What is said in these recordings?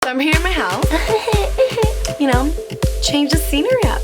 So I'm here in my house, you know, change the scenery up.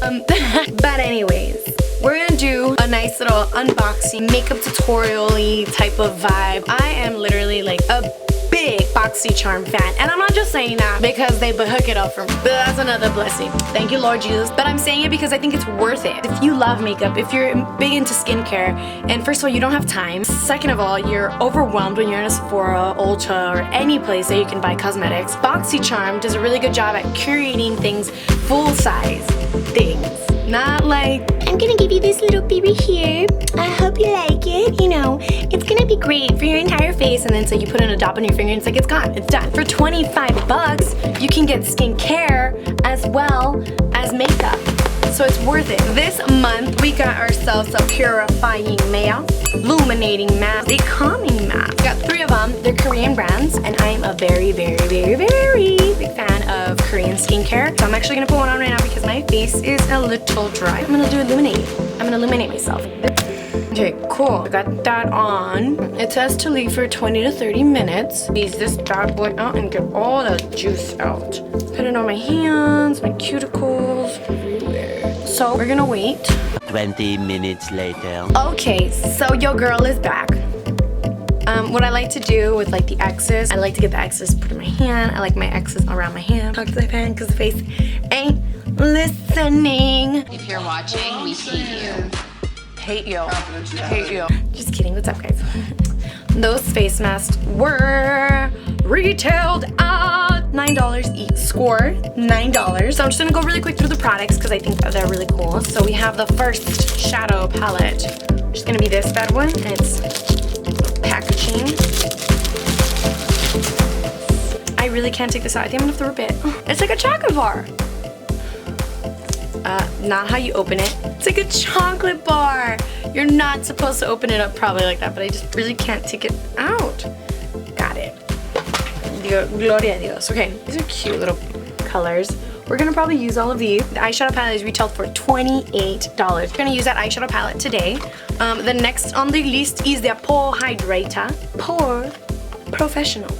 But anyways, we're gonna do a nice little unboxing, makeup tutorial-y type of vibe. I am literally like a big Boxycharm fan, and I'm not just saying that because they hook it up for me, but that's another blessing. Thank you, Lord Jesus. But I'm saying it because I think it's worth it. If you love makeup, if you're big into skincare, and first of all, you don't have time. Second of all, you're overwhelmed when you're in a Sephora, Ulta, or any place that you can buy cosmetics. Boxycharm does a really good job at curating things, full-size things. Not like, I'm gonna give you this little baby here. I hope you like it. You know, it's gonna be great for your entire face. And then so you put in a dot on your finger and it's like, it's gone, it's done. For 25 bucks, you can get skincare as well as makeup. So it's worth it. This month, we got ourselves a purifying mask, illuminating mask, a calming mask. We got 3 of them. They're Korean brands, and I'm a very, very, very, very big fan of Korean skincare. So I'm actually gonna put one on right now because my face is a little dry. I'm gonna do illuminate. I'm gonna illuminate myself. Okay, cool. I got that on. It says to leave for 20 to 30 minutes. Squeeze this bad boy out and get all the juice out. Put it on my hands, my cuticles, everywhere. So we're gonna wait. 20 minutes later. Okay, so your girl is back. What I like to do with like the X's, I like to get the X's put in my hand. I like my X's around my hand. Talk to my fan because the face ain't listening. If you're watching, we hate you. Hate you. Hate you. Just kidding. What's up, guys? Those face masks were retailed at $9 each. Score $9. So I'm just gonna go really quick through the products because I think that they're really cool. So we have the first shadow palette. It's gonna be this bad one, and it's packaging. I really can't take this out. I think I'm gonna have to rip it. It's like a chocolate bar. Not how you open it. It's like a chocolate bar. You're not supposed to open it up probably like that, but I just really can't take it out. Got it. Gloria a Dios. Okay, these are cute little colors. We're gonna probably use all of these. The eyeshadow palette is retailed for $28. We're gonna use that eyeshadow palette today. The next on the list is the Hydrate Porefessional.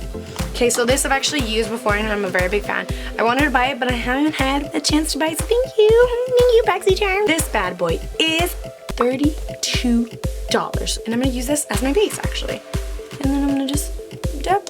Okay, so this I've actually used before and I'm a very big fan. I wanted to buy it, but I haven't had a chance to buy it, so thank you. Thank you, Boxycharm. This bad boy is $32. And I'm gonna use this as my base, actually. And then I'm gonna just dab.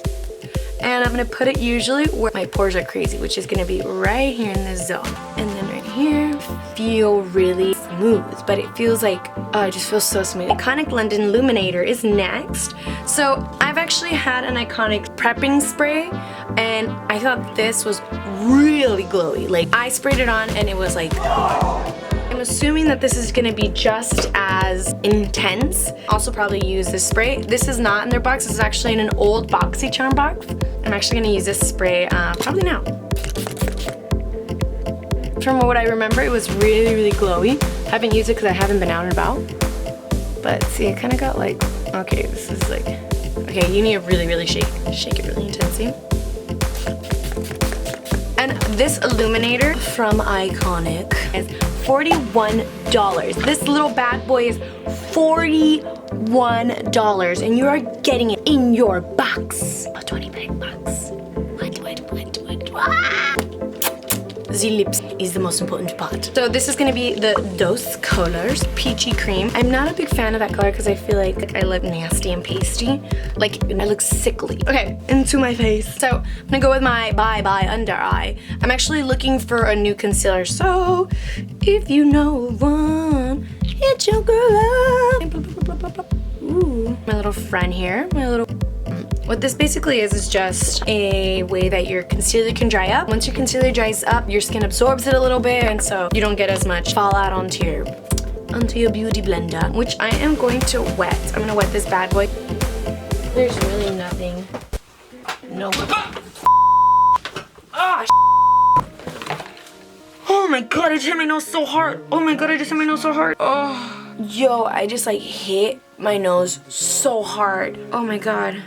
And I'm gonna put it usually where my pores are crazy, which is gonna be right here in this zone. And then right here, feel really smooth, but it feels like, oh, it just feels so smooth. Iconic London Illuminator is next. So I've actually had an Iconic prepping spray, and I thought this was really glowy. Like, I sprayed it on and it was like, I'm assuming that this is gonna be just as intense. Also probably use this spray. This is not in their box. This is actually in an old Boxycharm box. I'm actually gonna use this spray probably now. From what I remember, it was really, really glowy. I haven't used it because I haven't been out and about. But see, it kind of got like, okay, this is like, okay, you need to really, really shake it really intensely. And this illuminator from Iconic is $41. This little bad boy is $41, and you are getting it in your box. Oh, 25 bucks. What? The lips is the most important part. So this is gonna be the Dose Colors Peachy Cream. I'm not a big fan of that color because I feel like I look nasty and pasty. Like, I look sickly. Okay, into my face. So I'm gonna go with my Bye Bye Under Eye. I'm actually looking for a new concealer. So if you know one, it's your girl. Ooh, my little friend here. What this basically is just a way that your concealer can dry up. Once your concealer dries up, your skin absorbs it a little bit, and so you don't get as much fallout onto your beauty blender, which I am going to wet. I'm gonna wet this bad boy. There's really nothing. No. Ah, oh my god, it hit my nose so hard. Oh my god, I just hit my nose so hard. Oh, yo, I just like hit my nose so hard. Oh my god.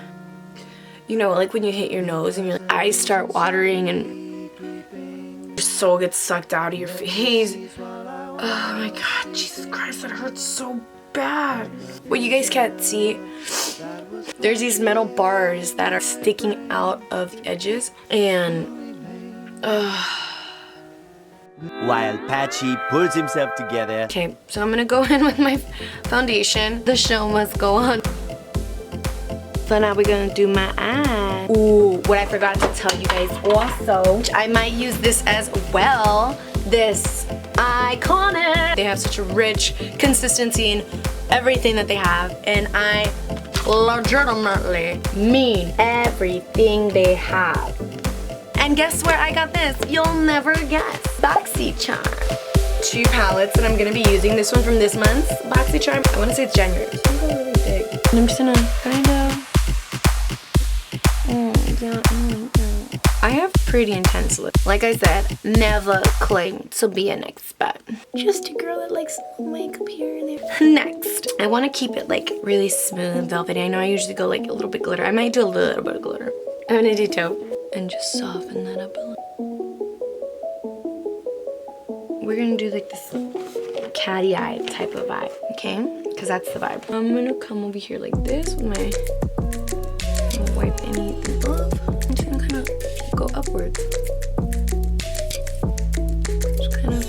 You know, like when you hit your nose and your eyes start watering and your soul gets sucked out of your face. Oh my god, Jesus Christ, that hurts so bad. What you guys can't see, there's these metal bars that are sticking out of the edges, and While Patchy pulls himself together. Okay, so I'm gonna go in with my foundation. The show must go on. So now we're gonna do my eyes. Ooh, what I forgot to tell you guys also, I might use this as well. This Iconic. They have such a rich consistency in everything that they have, and I legitimately mean everything they have. And guess where I got this? You'll never guess. Boxycharm. 2 palettes that I'm gonna be using. This one from this month's Boxycharm. I wanna say it's January. This one's really big. And I'm just gonna kind of... I have pretty intense lips. Like I said, never claim to be an expert. Just a girl that likes makeup here and there. Next, I want to keep it like really smooth, velvety. I know I usually go like a little bit glitter. I might do a little bit of glitter. I'm gonna do taupe and just soften that up a little. We're gonna do like this catty-eyed type of vibe, okay? Because that's the vibe. I'm gonna come over here like this with my... wipe anything off. I'm just gonna kind of go upwards. Just kind of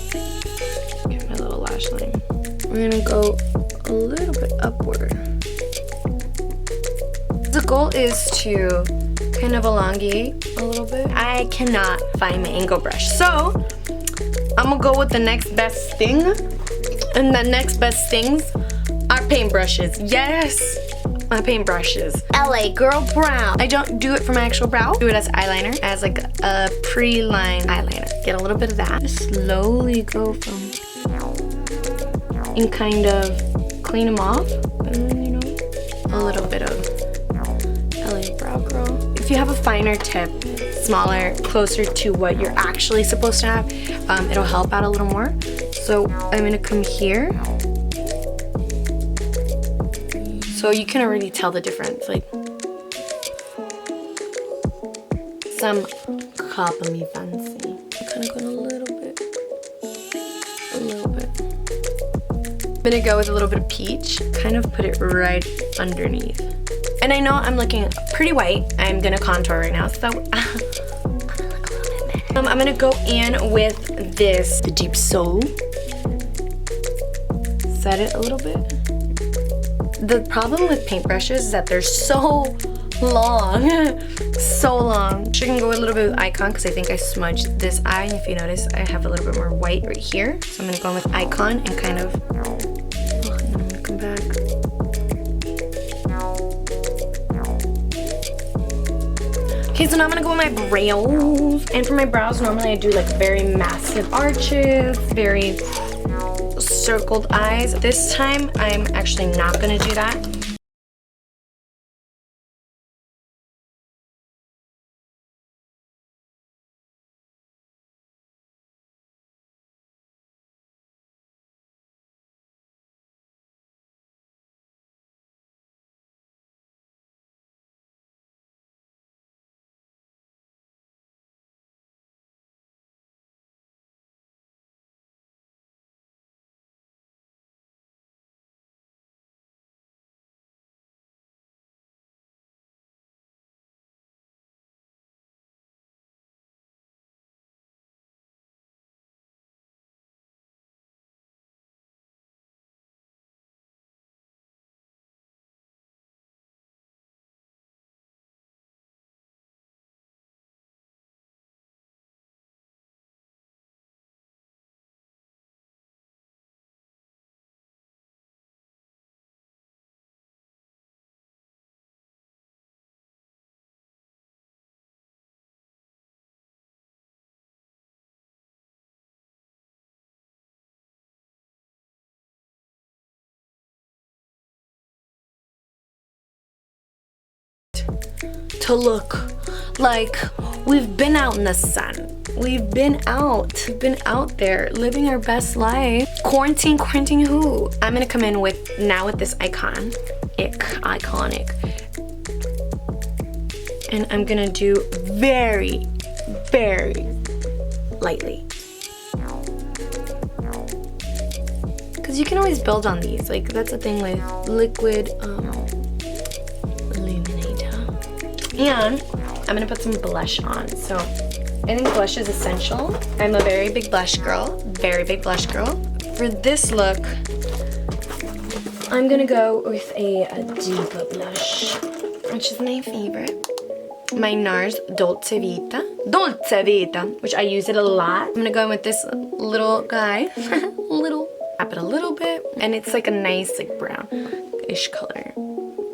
get my little lash line. We're gonna go a little bit upward. The goal is to kind of elongate a little bit. I cannot find my angle brush, so I'm gonna go with the next best thing. And the next best things are paintbrushes. Yes! My paintbrushes. LA Girl Brown. I don't do it for my actual brow. Do it as eyeliner, as like a pre-line eyeliner. Get a little bit of that. Just slowly go from and kind of clean them off. And, you know, a little bit of LA Brow Girl. If you have a finer tip, smaller, closer to what you're actually supposed to have, it'll help out a little more. So I'm gonna come here. So you can already tell the difference, like some copper me fancy. Kind of going a little bit. I'm gonna go with a little bit of peach, kind of put it right underneath. And I know I'm looking pretty white. I'm gonna contour right now, so I'm gonna go in with this, the Deep Soul. Set it a little bit. The problem with paintbrushes is that they're so long, so long. You can go a little bit with Icon because I think I smudged this eye. And if you notice, I have a little bit more white right here. So I'm gonna go in with Icon and kind of, and then I'm gonna come back. Okay, so now I'm gonna go with my brows. And for my brows, normally I do like very massive arches, very circled eyes. This time, I'm actually not gonna do that. To look like we've been out in the sun. We've been out there living our best life. Quarantine who? I'm gonna come in with this iconic. And I'm gonna do very, very lightly. Because you can always build on these. Like that's the thing with liquid Illuminator. And I'm gonna put some blush on. So I think blush is essential. I'm a very big blush girl. Very big blush girl. For this look, I'm gonna go with a deeper blush, which is my favorite. My NARS Dolce Vita, which I use it a lot. I'm gonna go in with this little guy. Tap it a little bit, and it's like a nice like brownish color.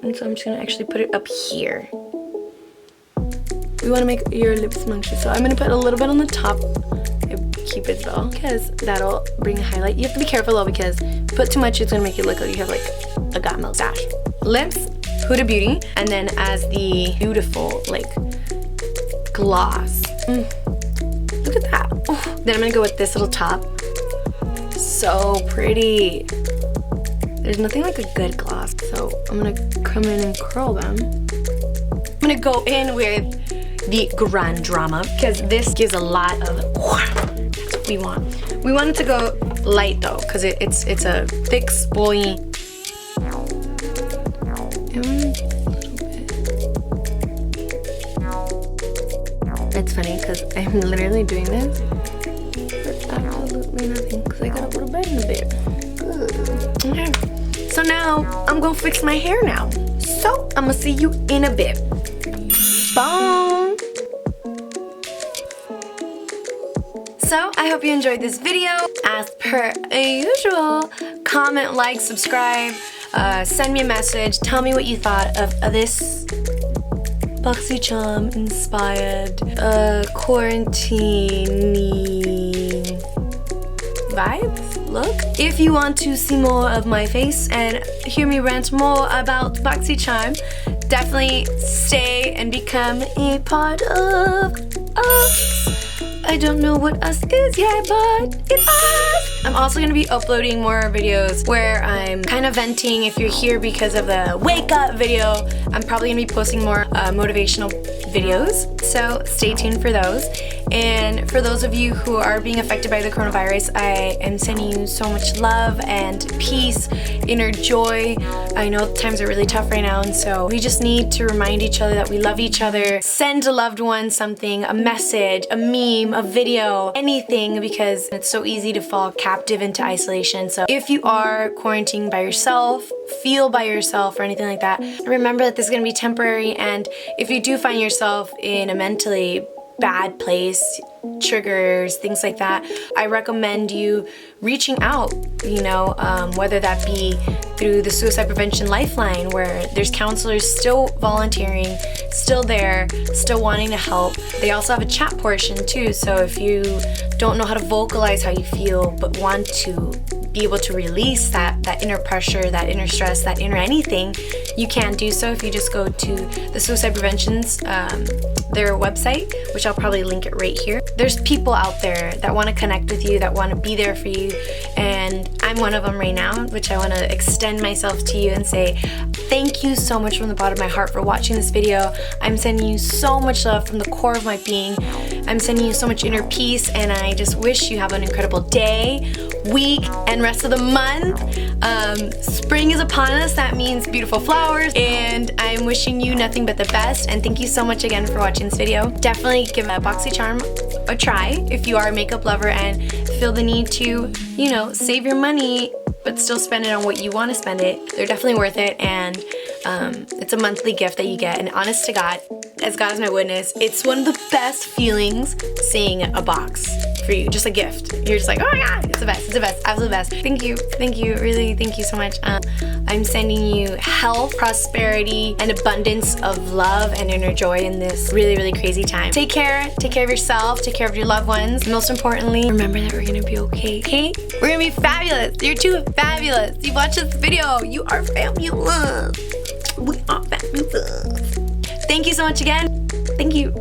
And so I'm just gonna actually put it up here. We wanna make your lips smunchy, so I'm gonna put a little bit on the top. Keep it though, because that'll bring a highlight. You have to be careful though, because if you put too much, it's gonna make it look like you have like a got mustache. Lips, Huda Beauty, and then as the beautiful like gloss. Look at that. Oh. Then I'm gonna go with this little top. So pretty. There's nothing like a good gloss, so I'm gonna come in and curl them. I'm gonna go in with the Grand Drama, because this gives a lot of, that's what we want. We want it to go light though, because it's a thick, spoily. It's funny because I'm literally doing this for absolutely nothing, because I got a little bit in the bit. Okay. So now I'm gonna fix my hair now. So I'm gonna see you in a bit. Bye. So I hope you enjoyed this video. As per usual, comment, like, subscribe, send me a message, tell me what you thought of this Boxycharm inspired quarantine vibes look. If you want to see more of my face and hear me rant more about Boxycharm, definitely stay and become a part of us. I don't know what us is yet, but it's us. I'm also gonna be uploading more videos where I'm kind of venting. If you're here because of the wake up video, I'm probably gonna be posting more motivational videos, so stay tuned for those. And for those of you who are being affected by the coronavirus, I am sending you so much love and peace, inner joy. I know times are really tough right now, and so we just need to remind each other that we love each other. Send a loved one something, a message, a meme, a video, anything, because it's so easy to fall captive into isolation. So if you are quarantining by yourself, feel by yourself or anything like that, remember that this is gonna be temporary, and if you do find yourself in a mentally bad place, triggers, things like that, I recommend you reaching out, you know, whether that be through the Suicide Prevention Lifeline, where there's counselors still volunteering, still there, still wanting to help. They also have a chat portion too, so if you don't know how to vocalize how you feel but want to be able to release that inner pressure, that inner stress, that inner anything, you can do so if you just go to the Suicide Prevention's their website, which I'll probably link it right here. There's people out there that want to connect with you, that want to be there for you, and I'm one of them right now, which I want to extend myself to you and say thank you so much from the bottom of my heart for watching this video. I'm sending you so much love from the core of my being. I'm sending you so much inner peace, and I just wish you have an incredible day, week, and rest of the month. Spring is upon us. That means beautiful flowers, and I'm wishing you nothing but the best, and thank you so much again for watching this video. Definitely give Boxycharm a try if you are a makeup lover and feel the need to, you know, save your money but still spend it on what you want to spend it. They're definitely worth it, and it's a monthly gift that you get, and honest to God, as God is my witness, it's one of the best feelings seeing a box for you, just a gift. You're just like, oh my God, it's the best, absolute best. Thank you, really, thank you so much. I'm sending you health, prosperity, and abundance of love and inner joy in this really, really crazy time. Take care of yourself, take care of your loved ones. Most importantly, remember that we're gonna be okay, okay? We're gonna be fabulous. You're too fabulous. You watch this video, you are fabulous. We are fabulous. Thank you so much again. Thank you.